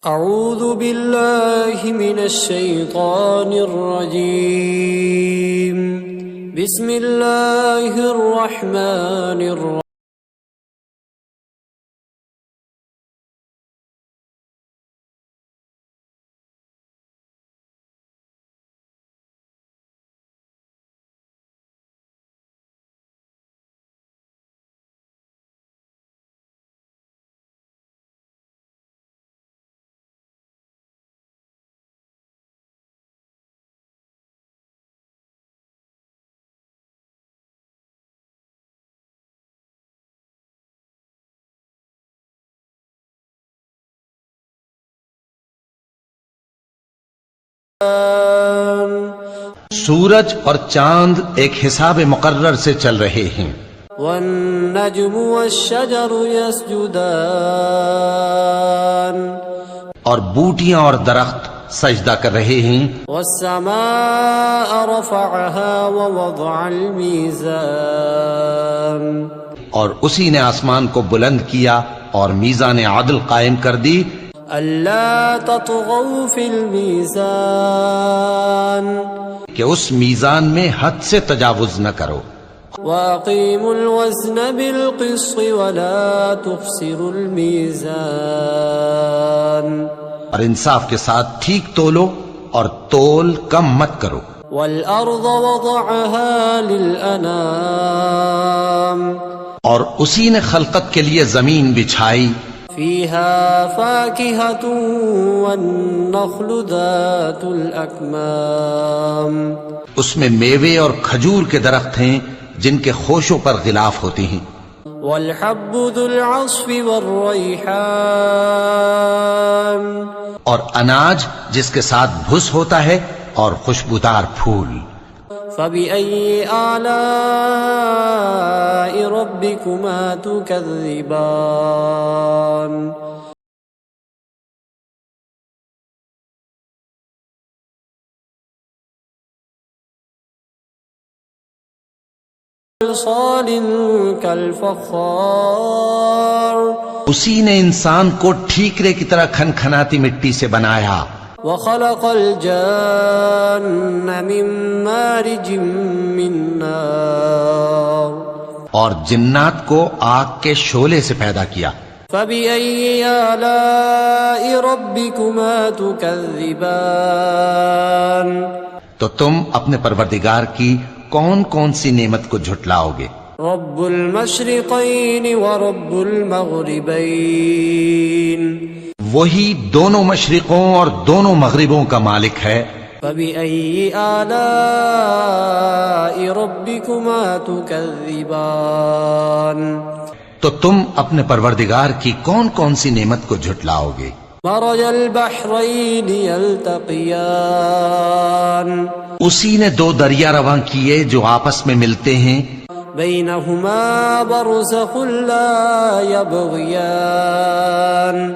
اعوذ باللہ من الشیطان الرجیم بسم اللہ الرحمن الرحیم سورج اور چاند ایک حساب مقرر سے چل رہے ہیں۔ والنجم والشجر يسجدان اور بوٹیاں اور درخت سجدہ کر رہے ہیں۔ والسماء رفعها ووضع الميزان اور اسی نے آسمان کو بلند کیا اور میزان عدل قائم کر دی۔ الا تطغوا في الميزان کہ اس میزان میں حد سے تجاوز نہ کرو۔ وَأَقِيمُوا الْوَزْنَ بِالْقِسْطِ وَلَا تُخْسِرُوا الْمِيزَانَ اور انصاف کے ساتھ ٹھیک تولو اور تول کم مت کرو۔ وَالْأَرْضَ وَضَعَهَا لِلْأَنَامِ اور اسی نے خلقت کے لیے زمین بچھائی۔ فِيهَا فَاكِهَةٌ وَالنَّخْلُ ذَاتُ الْأَكْمَامِ اس میں میوے اور کھجور کے درخت ہیں جن کے خوشوں پر غلاف ہوتی ہیں۔ وَالْحَبُّ ذُو الْعَصْفِ وَالرَّيْحَانِ اور اناج جس کے ساتھ بھس ہوتا ہے اور خوشبودار پھول۔ فَبِأَيِّ آلَاءِ رَبِّكُمَا تُكَذِّبَانِ صَلْصَالٍ كَالْفَخَّارِ اسی نے انسان کو ٹھیکرے کی طرح کھنکھناتی مٹی سے بنایا۔ وَخَلَقَ الْجَانَّ مِن مَّارِجٍ مِّن نَّارٍ اور جنات کو آگ کے شعلے سے پیدا کیا۔ فَبِأَيِّ آلَاءِ رَبِّكُمَا تُكَذِّبَانِ تو تم اپنے پروردگار کی کون کون سی نعمت کو جھٹلاؤ گے؟ رب المشرقین ورب المغربین وہی دونوں مشرقوں اور دونوں مغربوں کا مالک ہے۔ فَبِأَيِّ آلَاءِ رَبِّكُمَا تُكَذِّبَانِ تو تم اپنے پروردگار کی کون کون سی نعمت کو جھٹلاؤ گے؟ مرج البحرین یلتقیان اسی نے دو دریا رواں کیے جو آپس میں ملتے ہیں۔ بینہما برزخ لا یبغیان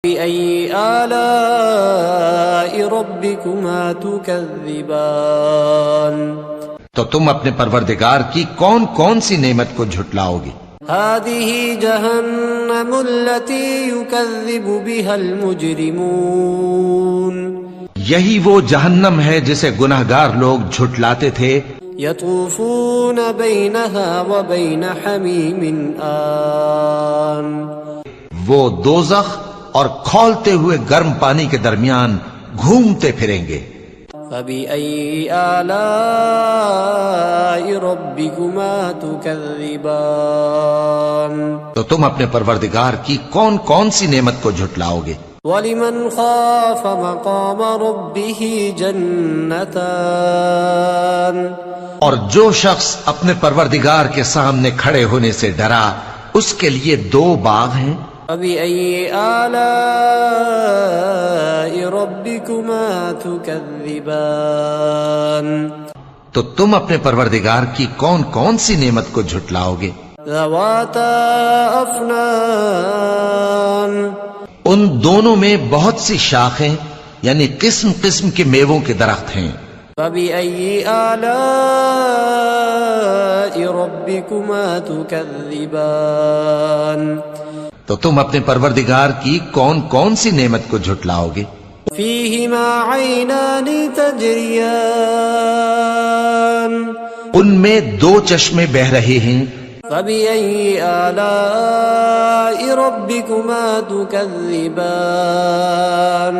فبأي آلاء ربكما تكذبان تو تم اپنے پروردگار کی کون کون سی نعمت کو جھٹلاؤ گے؟ هذه جهنم التي يكذب بها المجرمون یہی وہ جہنم ہے جسے گناہگار لوگ جھٹلاتے تھے۔ يطوفون بينها وبين حميم آن وہ دوزخ اور کھولتے ہوئے گرم پانی کے درمیان گھومتے پھریں گے۔ فبأي آلاء ربكما تكذبان تو تم اپنے پروردگار کی کون کون سی نعمت کو جھٹلاؤ گے؟ ولمن خاف مقام ربه جنتان اور جو شخص اپنے پروردگار کے سامنے کھڑے ہونے سے ڈرا اس کے لیے 2 باغ ہیں۔ فبأي آلاء ربكما تكذبان تو تم اپنے پروردگار کی کون کون سی نعمت کو جھٹلاؤ گے؟ ذواتا افنان ان دونوں میں بہت سی شاخیں یعنی قسم قسم کے میووں کے درخت ہیں۔ فبأي آلاء ربكما تكذبان تو تم اپنے پروردگار کی کون کون سی نعمت کو جھٹلاؤ گے؟ فيهما عينان تجريان ان میں 2 چشمے بہ رہے ہیں۔ فبأي آلاء ربكما تكذبان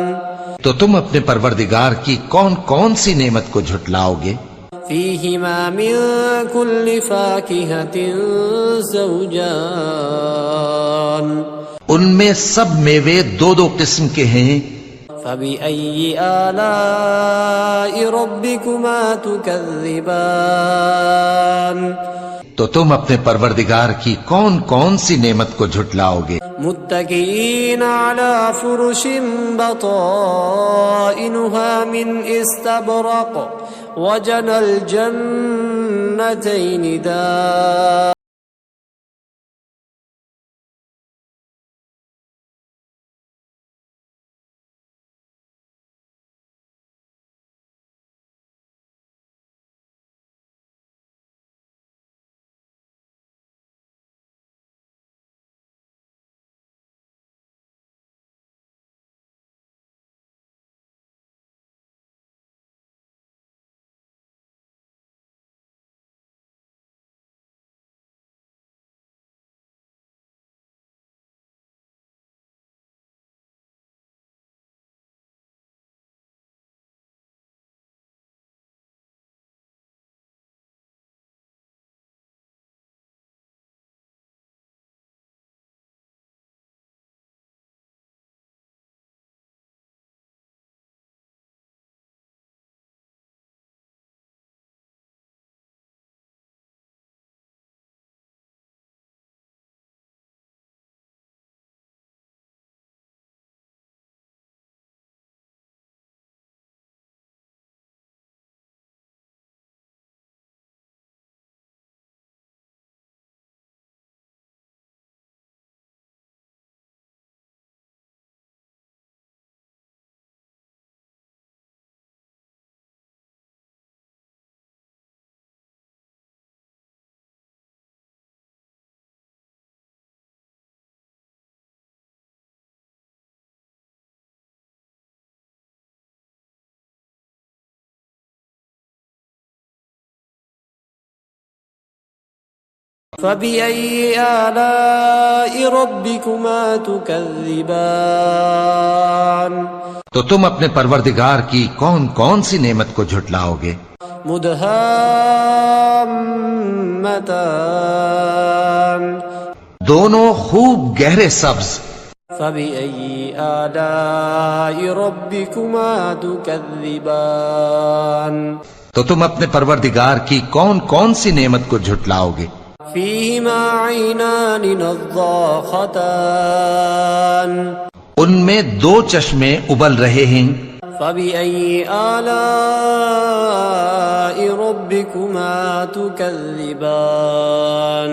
تو تم اپنے پروردگار کی کون کون سی نعمت کو جھٹلاؤ گے؟ فيهما من كل فاكهة زوجان ان میں سب میوے 2 قسم کے ہیں۔ فبأي آلاء ربكما تكذبان تو تم اپنے پروردگار کی کون کون سی نعمت کو جھٹلاؤ گے؟ متكئين على فرش بطائنها من استبرق وجنى الجنتين دان فبأي آلاء ربكما تكذبان تو تم اپنے پروردگار کی کون کون سی نعمت کو جھٹلاؤ گے؟ مدهامتان دونوں خوب گہرے سبز۔ فبأي آلاء ربكما تكذبان تو تم اپنے پروردگار کی کون کون سی نعمت کو جھٹلاؤ گے؟ فيهما عينان نضاختان ان میں 2 چشمے ابل رہے ہیں۔ فبأي آلاء ربكما تكذبان